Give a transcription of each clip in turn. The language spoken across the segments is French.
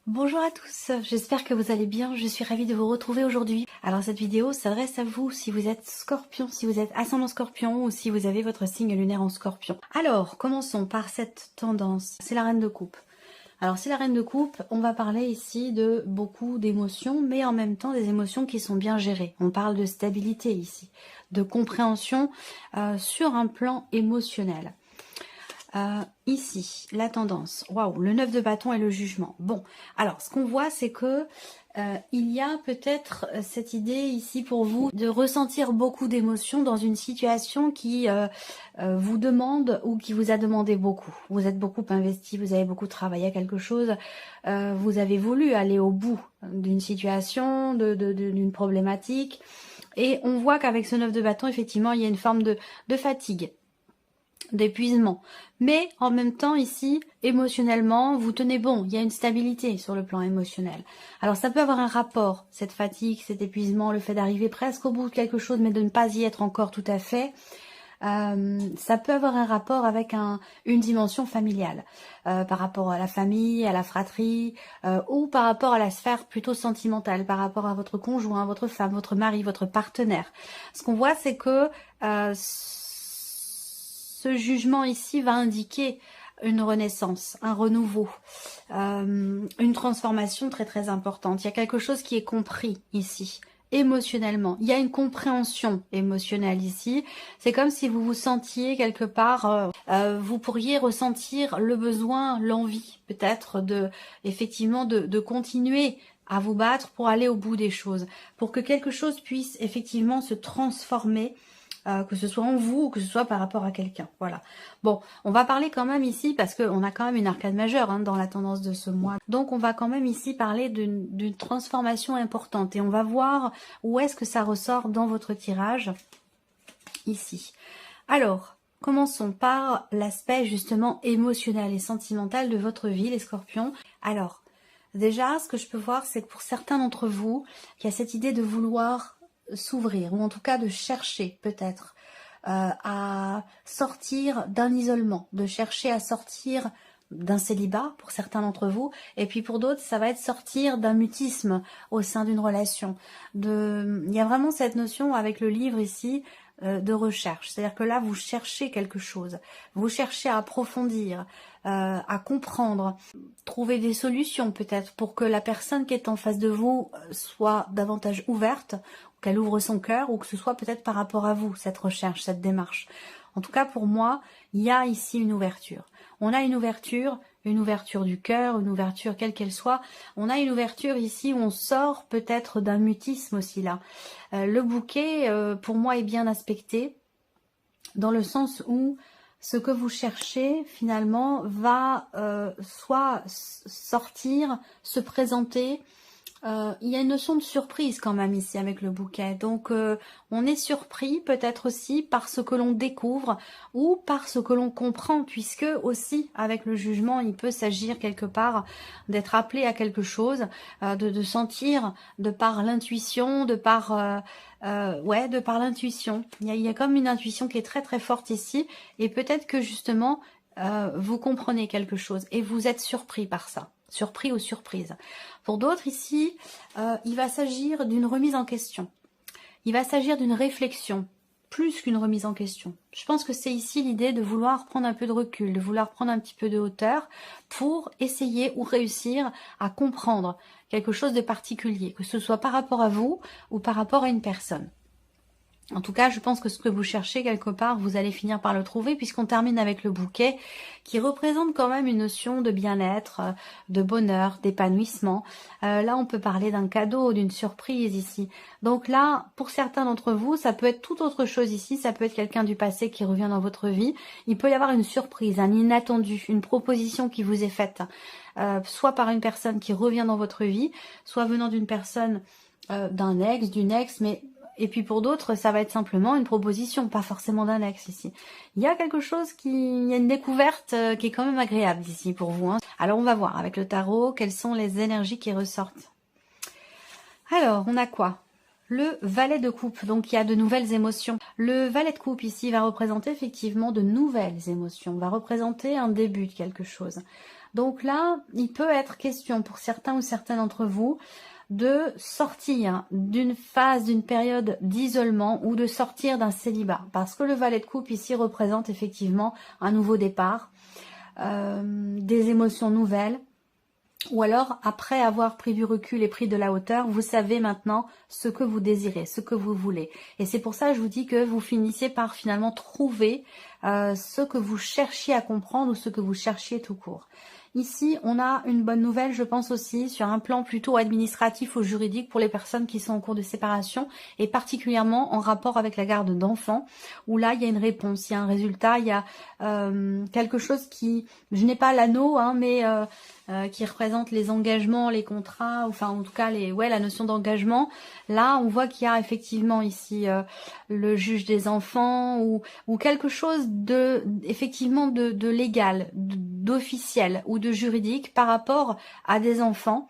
Bonjour à tous, j'espère que vous allez bien, je suis ravie de vous retrouver aujourd'hui. Alors cette vidéo s'adresse à vous si vous êtes scorpion, si vous êtes ascendant scorpion ou si vous avez votre signe lunaire en scorpion. Alors commençons par cette tendance, c'est la reine de coupe. Alors c'est la reine de coupe, on va parler ici de beaucoup d'émotions, mais en même temps des émotions qui sont bien gérées. On parle de stabilité ici, de compréhension sur un plan émotionnel. Ici, la tendance, waouh, le 9 de bâton et le jugement. Bon, alors ce qu'on voit, c'est que il y a peut-être cette idée ici pour vous de ressentir beaucoup d'émotions dans une situation qui vous demande ou qui vous a demandé beaucoup. Vous êtes beaucoup investi, vous avez beaucoup travaillé à quelque chose, vous avez voulu aller au bout d'une situation, d'une problématique. Et on voit qu'avec ce 9 de bâton, effectivement, il y a une forme de fatigue, d'épuisement, mais en même temps ici émotionnellement vous tenez bon, il y a une stabilité sur le plan émotionnel. Alors ça peut avoir un rapport, cette fatigue, cet épuisement, le fait d'arriver presque au bout de quelque chose mais de ne pas y être encore tout à fait, ça peut avoir un rapport avec une dimension familiale, par rapport à la famille, à la fratrie, ou par rapport à la sphère plutôt sentimentale, par rapport à votre conjoint, votre femme, votre mari, votre partenaire. Ce qu'on voit, c'est que ce jugement ici va indiquer une renaissance, un renouveau, une transformation très très importante. Il y a quelque chose qui est compris ici, émotionnellement. Il y a une compréhension émotionnelle ici. C'est comme si vous vous sentiez quelque part, vous pourriez ressentir le besoin, l'envie peut-être effectivement de continuer à vous battre pour aller au bout des choses, pour que quelque chose puisse effectivement se transformer, que ce soit en vous ou que ce soit par rapport à quelqu'un. Voilà. Bon, on va parler quand même ici, parce qu'on a quand même une arcade majeure dans la tendance de ce mois. Donc on va quand même ici parler d'une transformation importante. Et on va voir où est-ce que ça ressort dans votre tirage, ici. Alors, commençons par l'aspect justement émotionnel et sentimental de votre vie, les scorpions. Alors, déjà, ce que je peux voir, c'est que pour certains d'entre vous, il y a cette idée de vouloir s'ouvrir, ou en tout cas de chercher peut-être à sortir d'un isolement, de chercher à sortir d'un célibat pour certains d'entre vous, et puis pour d'autres ça va être sortir d'un mutisme au sein d'une relation. Il y a vraiment cette notion avec le livre ici de recherche, c'est-à-dire que là vous cherchez quelque chose, vous cherchez à approfondir, à comprendre, trouver des solutions peut-être pour que la personne qui est en face de vous soit davantage ouverte, qu'elle ouvre son cœur, ou que ce soit peut-être par rapport à vous, cette recherche, cette démarche. En tout cas, pour moi, il y a ici une ouverture. On a une ouverture du cœur, une ouverture quelle qu'elle soit. On a une ouverture ici où on sort peut-être d'un mutisme aussi là. Le bouquet, pour moi, est bien aspecté, dans le sens où ce que vous cherchez, finalement, va soit sortir, se présenter. Il y a une notion de surprise quand même ici avec le bouquet, donc on est surpris peut-être aussi par ce que l'on découvre ou par ce que l'on comprend, puisque aussi avec le jugement il peut s'agir quelque part d'être appelé à quelque chose, de sentir de par l'intuition, de par l'intuition. Il y a comme une intuition qui est très très forte ici, et peut-être que justement vous comprenez quelque chose et vous êtes surpris par ça. Surpris ou surprise. Pour d'autres ici, il va s'agir d'une remise en question. Il va s'agir d'une réflexion, plus qu'une remise en question. Je pense que c'est ici l'idée de vouloir prendre un peu de recul, de vouloir prendre un petit peu de hauteur pour essayer ou réussir à comprendre quelque chose de particulier, que ce soit par rapport à vous ou par rapport à une personne. En tout cas, je pense que ce que vous cherchez quelque part, vous allez finir par le trouver, puisqu'on termine avec le bouquet qui représente quand même une notion de bien-être, de bonheur, d'épanouissement. Là, on peut parler d'un cadeau, d'une surprise ici. Donc là, pour certains d'entre vous, ça peut être tout autre chose ici. Ça peut être quelqu'un du passé qui revient dans votre vie. Il peut y avoir une surprise, un inattendu, une proposition qui vous est faite, soit par une personne qui revient dans votre vie, soit venant d'une personne, d'un ex, d'une ex, mais... Et puis pour d'autres, ça va être simplement une proposition, pas forcément d'un ex ici. Il y a quelque chose il y a une découverte qui est quand même agréable ici pour vous. Alors on va voir avec le tarot quelles sont les énergies qui ressortent. Alors, on a quoi? Le valet de coupe, donc il y a de nouvelles émotions. Le valet de coupe ici va représenter effectivement de nouvelles émotions, va représenter un début de quelque chose. Donc là, il peut être question pour certains ou certaines d'entre vous de sortir d'une phase, d'une période d'isolement ou de sortir d'un célibat. Parce que le valet de coupe ici représente effectivement un nouveau départ, des émotions nouvelles. Ou alors, après avoir pris du recul et pris de la hauteur, vous savez maintenant ce que vous désirez, ce que vous voulez. Et c'est pour ça que je vous dis que vous finissez par finalement trouver ce que vous cherchiez à comprendre ou ce que vous cherchiez tout court. Ici, on a une bonne nouvelle, je pense aussi, sur un plan plutôt administratif ou juridique pour les personnes qui sont en cours de séparation et particulièrement en rapport avec la garde d'enfants, où là, il y a une réponse, il y a un résultat, il y a quelque chose qui... Je n'ai pas l'anneau, hein, mais... qui représente les engagements, les contrats, enfin en tout cas la notion d'engagement. Là, on voit qu'il y a effectivement ici le juge des enfants ou quelque chose de effectivement de légal, d'officiel ou de juridique par rapport à des enfants.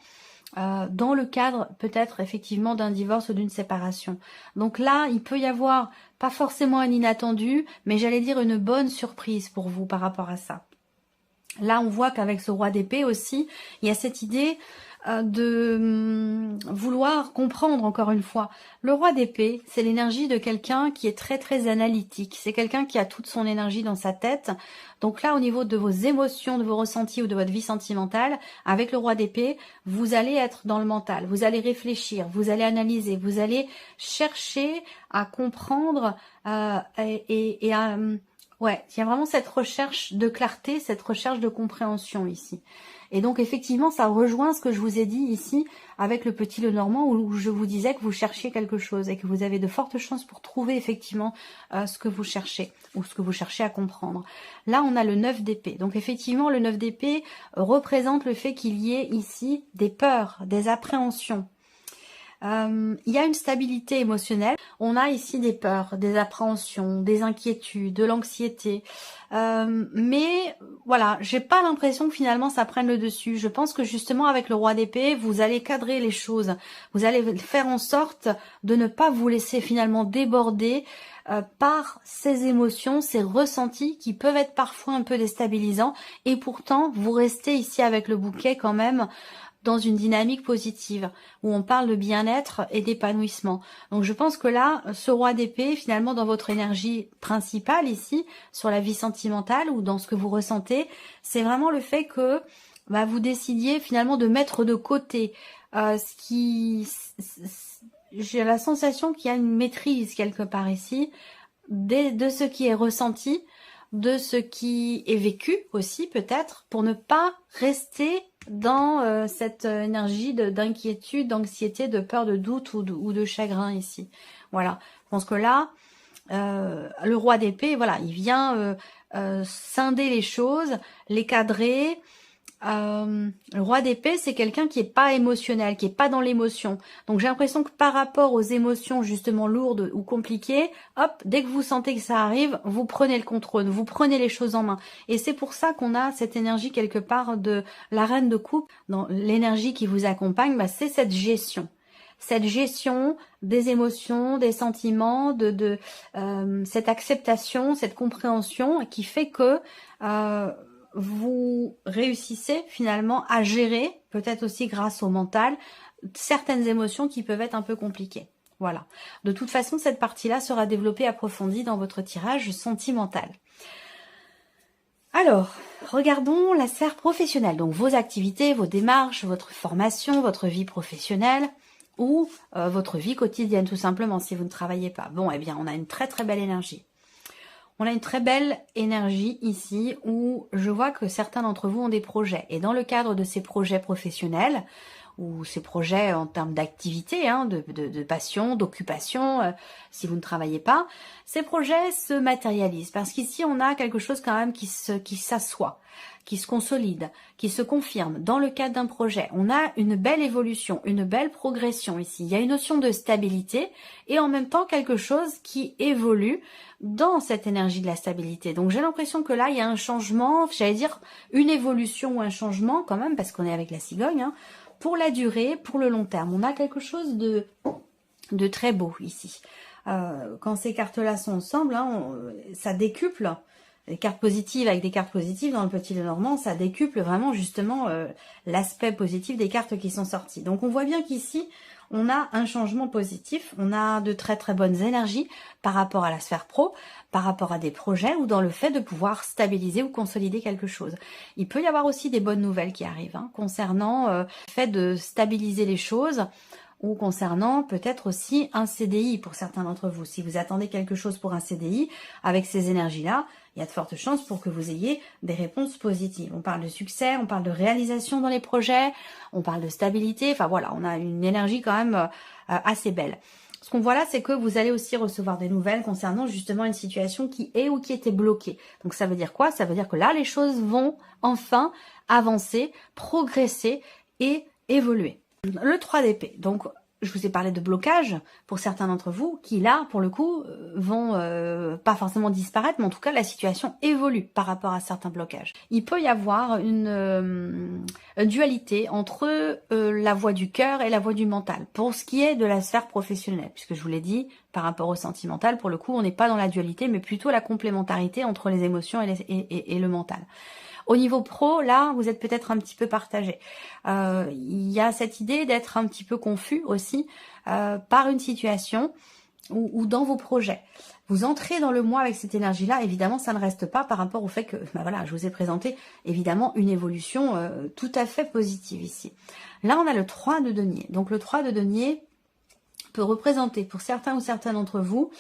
Dans le cadre peut-être effectivement d'un divorce ou d'une séparation. Donc là, il peut y avoir pas forcément un inattendu, mais j'allais dire une bonne surprise pour vous par rapport à ça. Là, on voit qu'avec ce roi d'épée aussi, il y a cette idée de vouloir comprendre encore une fois. Le roi d'épée, c'est l'énergie de quelqu'un qui est très très analytique. C'est quelqu'un qui a toute son énergie dans sa tête. Donc là, au niveau de vos émotions, de vos ressentis ou de votre vie sentimentale, avec le roi d'épée, vous allez être dans le mental. Vous allez réfléchir, vous allez analyser, vous allez chercher à comprendre et à... Ouais, il y a vraiment cette recherche de clarté, cette recherche de compréhension ici. Et donc effectivement, ça rejoint ce que je vous ai dit ici avec le petit Lenormand où je vous disais que vous cherchiez quelque chose et que vous avez de fortes chances pour trouver effectivement ce que vous cherchez ou ce que vous cherchez à comprendre. Là, on a le 9 d'épée. Donc effectivement, le 9 d'épée représente le fait qu'il y ait ici des peurs, des appréhensions. Il y a une stabilité émotionnelle. On a ici des peurs, des appréhensions, des inquiétudes, de l'anxiété. Mais voilà, j'ai pas l'impression que finalement ça prenne le dessus. Je pense que justement avec le roi d'épée, vous allez cadrer les choses. Vous allez faire en sorte de ne pas vous laisser finalement déborder par ces émotions, ces ressentis qui peuvent être parfois un peu déstabilisants. Et pourtant, vous restez ici avec le bouquet quand même dans une dynamique positive, où on parle de bien-être et d'épanouissement. Donc je pense que là, ce roi d'épée, finalement, dans votre énergie principale ici, sur la vie sentimentale ou dans ce que vous ressentez, c'est vraiment le fait que vous décidiez finalement de mettre de côté ce qui... J'ai la sensation qu'il y a une maîtrise quelque part ici de ce qui est ressenti, de ce qui est vécu aussi peut-être, pour ne pas rester dans cette énergie d'inquiétude, d'anxiété, de peur, de doute ou de chagrin ici. Voilà, je pense que là, le roi d'épée, voilà, il vient scinder les choses, les cadrer. Le roi d'épée, c'est quelqu'un qui est pas émotionnel, qui est pas dans l'émotion. Donc j'ai l'impression que par rapport aux émotions justement lourdes ou compliquées, hop, dès que vous sentez que ça arrive, vous prenez le contrôle, vous prenez les choses en main. Et c'est pour ça qu'on a cette énergie quelque part de la reine de coupe. Dans l'énergie qui vous accompagne, c'est cette gestion. Cette gestion des émotions, des sentiments, de cette acceptation, cette compréhension qui fait que vous réussissez finalement à gérer, peut-être aussi grâce au mental, certaines émotions qui peuvent être un peu compliquées. Voilà. De toute façon, cette partie-là sera développée, approfondie dans votre tirage sentimental. Alors, regardons la sphère professionnelle. Donc, vos activités, vos démarches, votre formation, votre vie professionnelle ou votre vie quotidienne, tout simplement, si vous ne travaillez pas. Bon, eh bien, on a une très très belle énergie. On a une très belle énergie ici où je vois que certains d'entre vous ont des projets. Et dans le cadre de ces projets professionnels, ou ces projets en termes d'activité, de passion, d'occupation, si vous ne travaillez pas, ces projets se matérialisent. Parce qu'ici, on a quelque chose quand même qui s'assoit, qui se consolide, qui se confirme dans le cadre d'un projet. On a une belle évolution, une belle progression ici. Il y a une notion de stabilité et en même temps quelque chose qui évolue dans cette énergie de la stabilité. Donc j'ai l'impression que là, il y a un changement, j'allais dire une évolution ou un changement quand même, parce qu'on est avec la cigogne, pour la durée, pour le long terme. On a quelque chose de très beau ici. Quand ces cartes-là sont ensemble, ça décuple des cartes positives avec des cartes positives dans le Petit Lenormand, ça décuple vraiment justement l'aspect positif des cartes qui sont sorties. Donc on voit bien qu'ici, on a un changement positif, on a de très très bonnes énergies par rapport à la sphère pro, par rapport à des projets ou dans le fait de pouvoir stabiliser ou consolider quelque chose. Il peut y avoir aussi des bonnes nouvelles qui arrivent concernant le fait de stabiliser les choses ou concernant peut-être aussi un CDI pour certains d'entre vous. Si vous attendez quelque chose pour un CDI, avec ces énergies-là, il y a de fortes chances pour que vous ayez des réponses positives. On parle de succès, on parle de réalisation dans les projets, on parle de stabilité, enfin voilà, on a une énergie quand même assez belle. Ce qu'on voit là, c'est que vous allez aussi recevoir des nouvelles concernant justement une situation qui est ou qui était bloquée. Donc ça veut dire quoi? Ça veut dire que là, les choses vont enfin avancer, progresser et évoluer. Le 3 d'épée, donc je vous ai parlé de blocage pour certains d'entre vous qui là, pour le coup, vont pas forcément disparaître, mais en tout cas la situation évolue par rapport à certains blocages. Il peut y avoir une dualité entre la voie du cœur et la voie du mental, pour ce qui est de la sphère professionnelle, puisque je vous l'ai dit, par rapport au sentimental, pour le coup, on n'est pas dans la dualité, mais plutôt la complémentarité entre les émotions et le mental. Au niveau pro, là, vous êtes peut-être un petit peu partagé. Il y a cette idée d'être un petit peu confus aussi par une situation ou dans vos projets. Vous entrez dans le mois avec cette énergie-là, évidemment, ça ne reste pas par rapport au fait que, voilà, je vous ai présenté évidemment une évolution tout à fait positive ici. Là, on a le 3 de denier. Donc le 3 de denier peut représenter pour certains ou certaines d'entre vous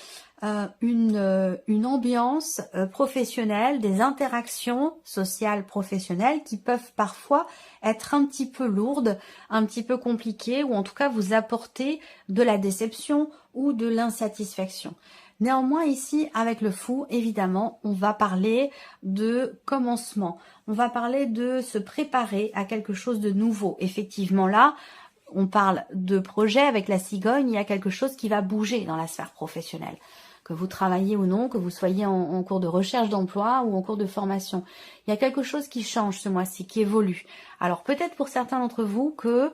une ambiance professionnelle, des interactions sociales professionnelles qui peuvent parfois être un petit peu lourdes, un petit peu compliquées, ou en tout cas vous apporter de la déception ou de l'insatisfaction. Néanmoins, ici, avec le fou, évidemment, on va parler de commencement. On va parler de se préparer à quelque chose de nouveau. Effectivement, là, on parle de projet avec la cigogne, il y a quelque chose qui va bouger dans la sphère professionnelle. Que vous travaillez ou non, que vous soyez en cours de recherche d'emploi ou en cours de formation. Il y a quelque chose qui change ce mois-ci, qui évolue. Alors peut-être pour certains d'entre vous que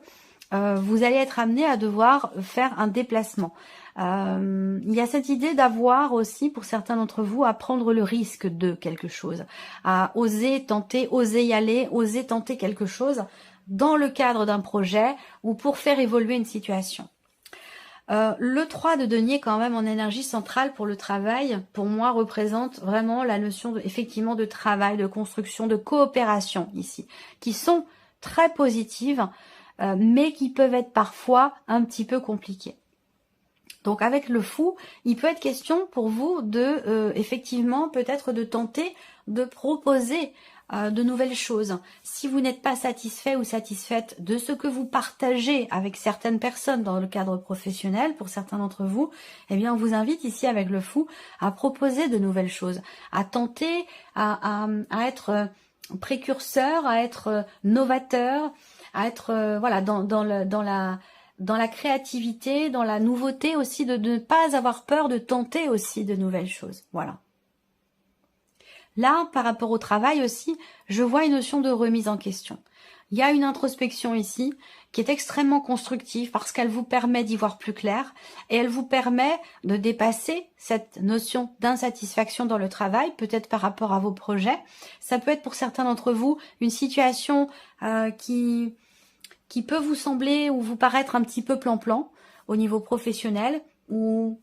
vous allez être amené à devoir faire un déplacement. Il y a cette idée d'avoir aussi, pour certains d'entre vous, à prendre le risque de quelque chose, à oser tenter, oser y aller, oser tenter quelque chose dans le cadre d'un projet ou pour faire évoluer une situation. Le 3 de denier, quand même, en énergie centrale pour le travail, pour moi, représente vraiment la notion effectivement de travail, de construction, de coopération ici, qui sont très positives, mais qui peuvent être parfois un petit peu compliquées. Donc avec le fou, il peut être question pour vous de, effectivement, peut-être de tenter de proposer de nouvelles choses. Si vous n'êtes pas satisfait ou satisfaite de ce que vous partagez avec certaines personnes dans le cadre professionnel, pour certains d'entre vous, eh bien on vous invite ici avec le fou à proposer de nouvelles choses, à tenter à être précurseur, à être novateur, à être voilà dans la créativité, dans la nouveauté aussi, de ne pas avoir peur de tenter aussi de nouvelles choses. Voilà. Là, par rapport au travail aussi, je vois une notion de remise en question. Il y a une introspection ici qui est extrêmement constructive parce qu'elle vous permet d'y voir plus clair et elle vous permet de dépasser cette notion d'insatisfaction dans le travail, peut-être par rapport à vos projets. Ça peut être pour certains d'entre vous une situation qui peut vous sembler ou vous paraître un petit peu plan-plan au niveau professionnel, ou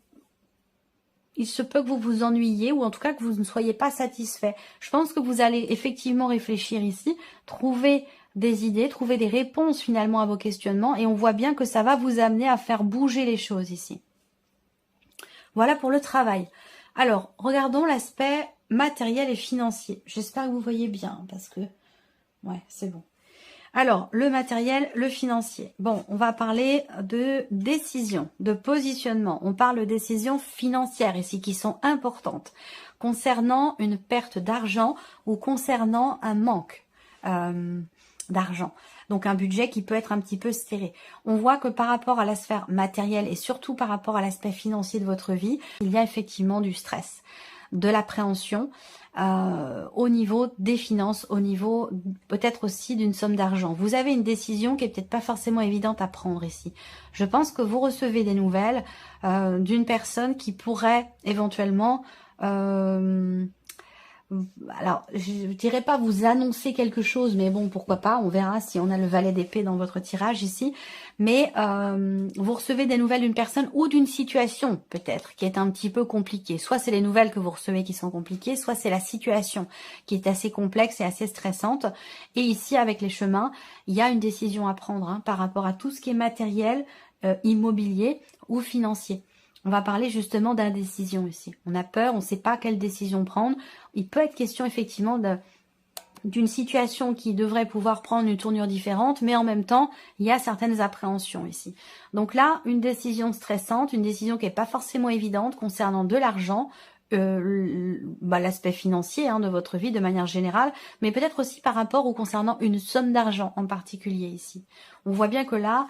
il se peut que vous vous ennuyiez ou en tout cas que vous ne soyez pas satisfait. Je pense que vous allez effectivement réfléchir ici, trouver des idées, trouver des réponses finalement à vos questionnements, et on voit bien que ça va vous amener à faire bouger les choses ici. Voilà pour le travail. Alors, regardons l'aspect matériel et financier. J'espère que vous voyez bien parce que... ouais, c'est bon. Alors, le matériel, le financier. Bon, on va parler de décision, de positionnement. On parle de décisions financières ici qui sont importantes concernant une perte d'argent ou concernant un manque d'argent. Donc, un budget qui peut être un petit peu serré. On voit que par rapport à la sphère matérielle et surtout par rapport à l'aspect financier de votre vie, il y a effectivement du stress, de l'appréhension, au niveau des finances, au niveau peut-être aussi d'une somme d'argent. Vous avez une décision qui est peut-être pas forcément évidente à prendre ici. Je pense que vous recevez des nouvelles d'une personne qui pourrait éventuellement alors je dirais pas vous annoncer quelque chose, mais bon, pourquoi pas, on verra si on a le valet d'épée dans votre tirage ici. Mais vous recevez des nouvelles d'une personne ou d'une situation peut-être qui est un petit peu compliquée. Soit c'est les nouvelles que vous recevez qui sont compliquées, soit c'est la situation qui est assez complexe et assez stressante. Et ici, avec les chemins, il y a une décision à prendre hein, par rapport à tout ce qui est matériel, immobilier ou financier. On va parler justement d'indécision ici. On a peur, on ne sait pas quelle décision prendre. Il peut être question effectivement d'une situation qui devrait pouvoir prendre une tournure différente, mais en même temps, il y a certaines appréhensions ici. Donc là, une décision stressante, une décision qui n'est pas forcément évidente concernant de l'argent, l'aspect financier hein, de votre vie de manière générale, mais peut-être aussi par rapport ou concernant une somme d'argent en particulier ici. On voit bien que là,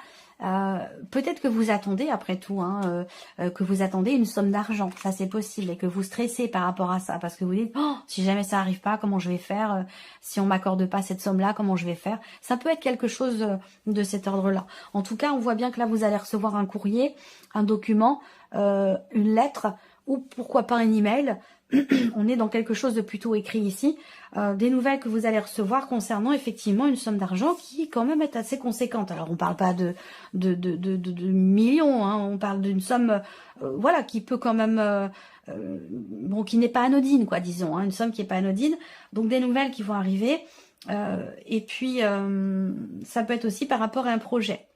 peut-être que vous attendez après tout, hein, que vous attendez une somme d'argent, ça c'est possible, et que vous stressez par rapport à ça, parce que vous dites, oh, si jamais ça arrive pas, comment je vais faire, si on m'accorde pas cette somme-là, comment je vais faire. Ça peut être quelque chose de cet ordre-là. En tout cas, on voit bien que là, vous allez recevoir un courrier, un document, une lettre, ou pourquoi pas un email. On est dans quelque chose de plutôt écrit ici, des nouvelles que vous allez recevoir concernant effectivement une somme d'argent qui quand même est assez conséquente. Alors on parle pas de millions, hein, on parle d'une somme voilà, qui peut quand même bon, qui n'est pas anodine quoi, disons, hein, une somme qui est pas anodine. Donc des nouvelles qui vont arriver et puis ça peut être aussi par rapport à un projet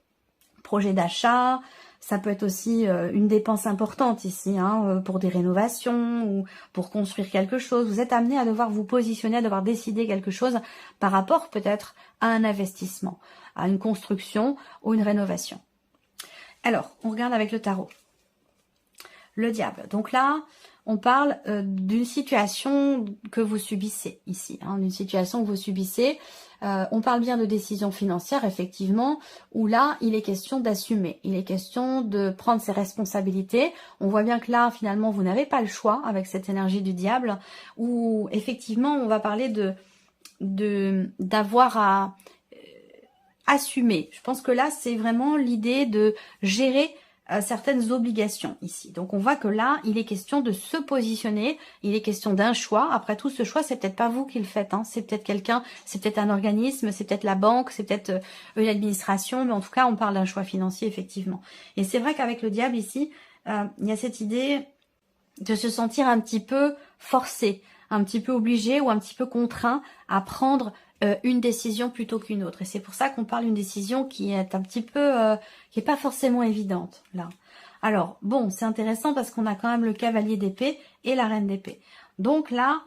d'achat. Ça peut être aussi une dépense importante ici, hein, pour des rénovations ou pour construire quelque chose. Vous êtes amené à devoir vous positionner, à devoir décider quelque chose par rapport peut-être à un investissement, à une construction ou une rénovation. Alors, on regarde avec le tarot. Le diable. Donc là, on parle d'une situation que vous subissez ici, hein, d'une situation que vous subissez. On parle bien de décision financière, effectivement, où là, il est question d'assumer. Il est question de prendre ses responsabilités. On voit bien que là, finalement, vous n'avez pas le choix avec cette énergie du diable, où effectivement, on va parler d'avoir à assumer. Je pense que là, c'est vraiment l'idée de gérer certaines obligations ici. Donc on voit que là, il est question de se positionner, il est question d'un choix. Après tout, ce choix, c'est peut-être pas vous qui le faites, hein. C'est peut-être quelqu'un, c'est peut-être un organisme, c'est peut-être la banque, c'est peut-être une administration, mais en tout cas, on parle d'un choix financier, effectivement. Et c'est vrai qu'avec le diable ici, il y a cette idée de se sentir un petit peu forcé, un petit peu obligé ou un petit peu contraint à prendre une décision plutôt qu'une autre. Et c'est pour ça qu'on parle d'une décision qui est un petit peu, qui est pas forcément évidente, là. Alors, bon, c'est intéressant parce qu'on a quand même le cavalier d'épée et la reine d'épée. Donc là,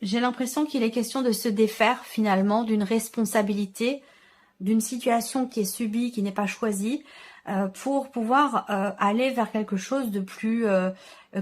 j'ai l'impression qu'il est question de se défaire finalement d'une responsabilité, d'une situation qui est subie, qui n'est pas choisie, pour pouvoir aller vers quelque chose de plus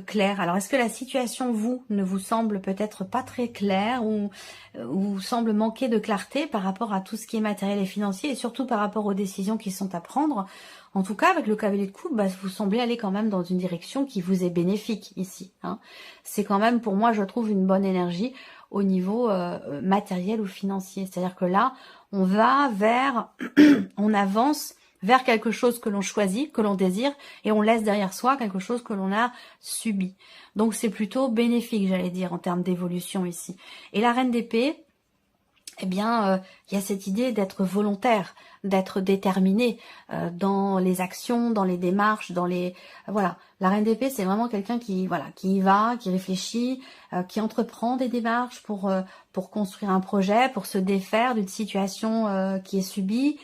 clair. Alors, est-ce que la situation, vous, ne vous semble peut-être pas très claire ou semble manquer de clarté par rapport à tout ce qui est matériel et financier et surtout par rapport aux décisions qui sont à prendre? En tout cas, avec le cavalier de coupe, vous semblez aller quand même dans une direction qui vous est bénéfique ici, hein. C'est quand même, pour moi, je trouve une bonne énergie au niveau matériel ou financier. C'est-à-dire que là, on va vers, on avance vers quelque chose que l'on choisit, que l'on désire, et on laisse derrière soi quelque chose que l'on a subi. Donc c'est plutôt bénéfique, j'allais dire, en termes d'évolution ici. Et la reine d'épée, eh bien, il y a cette idée d'être volontaire, d'être déterminé dans les actions, dans les démarches, dans les... Voilà, la reine d'épée, c'est vraiment quelqu'un qui y va, qui réfléchit, qui entreprend des démarches pour construire un projet, pour se défaire d'une situation qui est subie,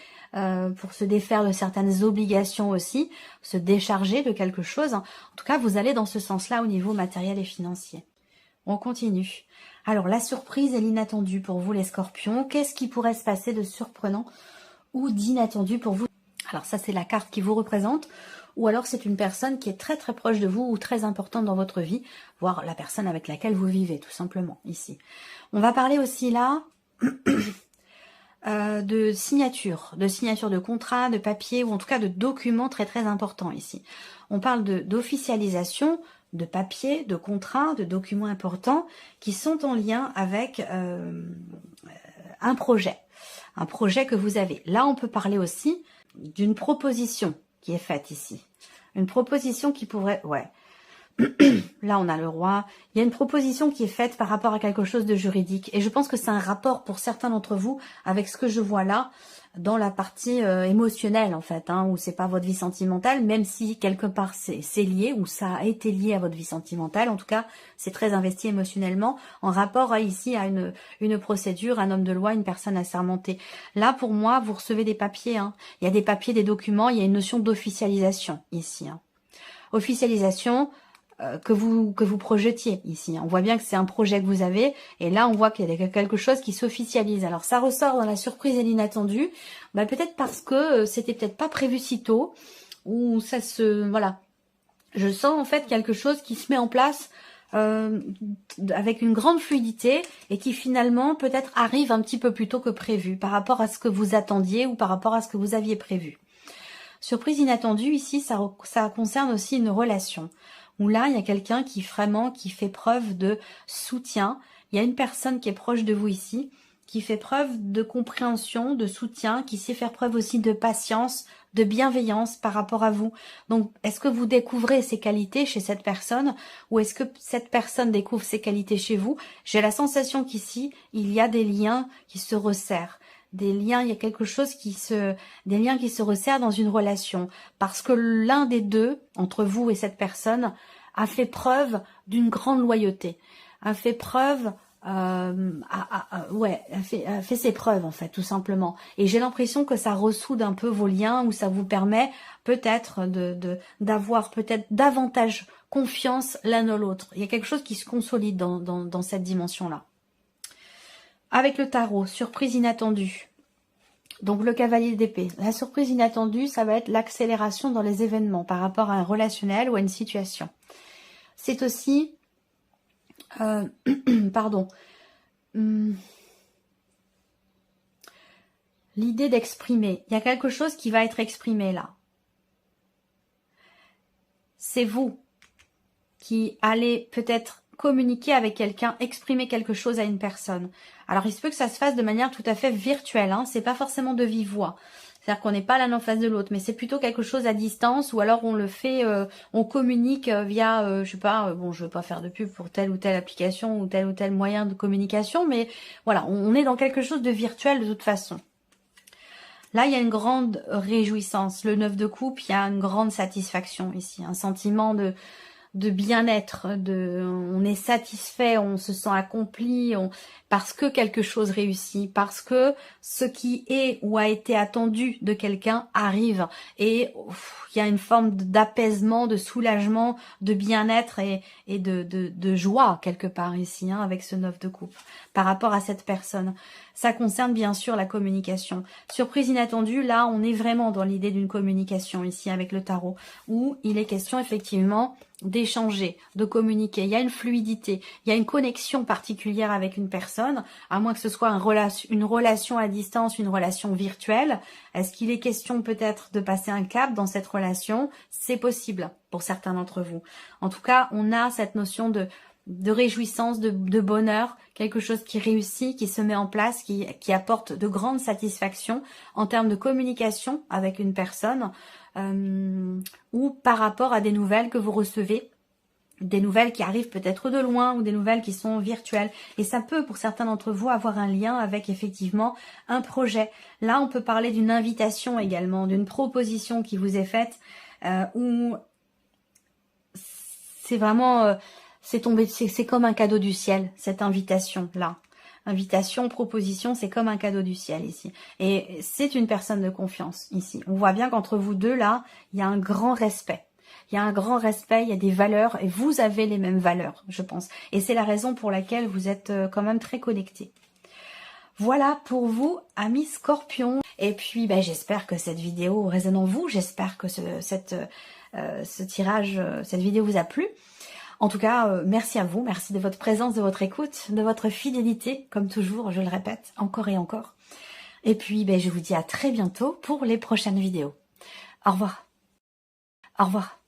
pour se défaire de certaines obligations aussi, se décharger de quelque chose. En tout cas, vous allez dans ce sens-là au niveau matériel et financier. On continue. Alors, la surprise et l'inattendu pour vous, les scorpions. Qu'est-ce qui pourrait se passer de surprenant ou d'inattendu pour vous? Alors, ça, c'est la carte qui vous représente. Ou alors, c'est une personne qui est très, très proche de vous ou très importante dans votre vie, voire la personne avec laquelle vous vivez, tout simplement, ici. On va parler aussi, là... de signature de contrat, de papier ou en tout cas de documents très très importants ici. On parle d'officialisation, de papier, de contrat, de documents importants qui sont en lien avec un projet que vous avez. Là, on peut parler aussi d'une proposition qui est faite ici. Une proposition qui pourrait, Là, on a le roi. Il y a une proposition qui est faite par rapport à quelque chose de juridique. Et je pense que c'est un rapport pour certains d'entre vous avec ce que je vois là, dans la partie émotionnelle, en fait, hein, où c'est pas votre vie sentimentale, même si quelque part c'est lié, ou ça a été lié à votre vie sentimentale. En tout cas, c'est très investi émotionnellement, en rapport ici à une procédure, un homme de loi, une personne assermentée. Là, pour moi, vous recevez des papiers. Hein. Il y a des papiers, des documents, il y a une notion d'officialisation ici. Hein. Officialisation... que vous projetiez ici. On voit bien que c'est un projet que vous avez, et là on voit qu'il y a quelque chose qui s'officialise. Alors ça ressort dans la surprise et l'inattendu, bah, peut-être parce que c'était peut-être pas prévu si tôt, ou ça se... Voilà. Je sens en fait quelque chose qui se met en place avec une grande fluidité, et qui finalement peut-être arrive un petit peu plus tôt que prévu, par rapport à ce que vous attendiez, ou par rapport à ce que vous aviez prévu. Surprise inattendue, ici, ça concerne aussi une relation. Où là, il y a quelqu'un qui fait preuve de soutien. Il y a une personne qui est proche de vous ici, qui fait preuve de compréhension, de soutien, qui sait faire preuve aussi de patience, de bienveillance par rapport à vous. Donc, est-ce que vous découvrez ces qualités chez cette personne, ou est-ce que cette personne découvre ces qualités chez vous? J'ai la sensation qu'ici, il y a des liens qui se resserrent. Des liens, il y a quelque chose des liens qui se resserrent dans une relation, parce que l'un des deux, entre vous et cette personne, a fait preuve d'une grande loyauté, a fait preuve, a fait ses preuves en fait, tout simplement. Et j'ai l'impression que ça ressoude un peu vos liens, ou ça vous permet peut-être d'avoir peut-être davantage confiance l'un dans l'autre. Il y a quelque chose qui se consolide dans cette dimension-là. Avec le tarot, surprise inattendue. Donc le cavalier d'épée. La surprise inattendue, ça va être l'accélération dans les événements par rapport à un relationnel ou à une situation. C'est aussi... pardon. L'idée d'exprimer. Il y a quelque chose qui va être exprimé là. C'est vous qui allez peut-être communiquer avec quelqu'un, exprimer quelque chose à une personne. Alors il se peut que ça se fasse de manière tout à fait virtuelle, hein. C'est pas forcément de vive voix. C'est-à-dire qu'on n'est pas l'un en face de l'autre, mais c'est plutôt quelque chose à distance, ou alors on le fait, on communique via, je sais pas, bon, je veux pas faire de pub pour telle ou telle application ou tel moyen de communication, mais voilà, on est dans quelque chose de virtuel de toute façon. Là, il y a une grande réjouissance. Le 9 de coupe, il y a une grande satisfaction ici, un sentiment de bien-être, on est satisfait, on se sent accompli, parce que quelque chose réussit, parce que ce qui est ou a été attendu de quelqu'un arrive, et il y a une forme d'apaisement, de soulagement, de bien-être et de joie quelque part ici, hein, avec ce 9 de coupe, par rapport à cette personne. Ça concerne bien sûr la communication. Surprise inattendue, là on est vraiment dans l'idée d'une communication ici avec le tarot, où il est question effectivement d'échanger, de communiquer. Il y a une fluidité, il y a une connexion particulière avec une personne, à moins que ce soit une relation à distance, une relation virtuelle. Est-ce qu'il est question peut-être de passer un cap dans cette relation? C'est possible pour certains d'entre vous. En tout cas, on a cette notion de réjouissance, de bonheur, quelque chose qui réussit, qui se met en place, qui apporte de grandes satisfactions en termes de communication avec une personne, ou par rapport à des nouvelles que vous recevez, des nouvelles qui arrivent peut-être de loin, ou des nouvelles qui sont virtuelles. Et ça peut, pour certains d'entre vous, avoir un lien avec effectivement un projet. Là, on peut parler d'une invitation également, d'une proposition qui vous est faite, où c'est vraiment... c'est tombé, c'est comme un cadeau du ciel, cette invitation-là. Invitation, proposition, c'est comme un cadeau du ciel ici. Et c'est une personne de confiance ici. On voit bien qu'entre vous deux, là, il y a un grand respect. Il y a un grand respect, il y a des valeurs, et vous avez les mêmes valeurs, je pense. Et c'est la raison pour laquelle vous êtes quand même très connectés. Voilà pour vous, amis Scorpions. Et puis, ben, j'espère que cette vidéo résonne en vous. J'espère que ce tirage, cette vidéo vous a plu. En tout cas, merci à vous, merci de votre présence, de votre écoute, de votre fidélité, comme toujours, je le répète, encore et encore. Et puis, ben, je vous dis à très bientôt pour les prochaines vidéos. Au revoir. Au revoir.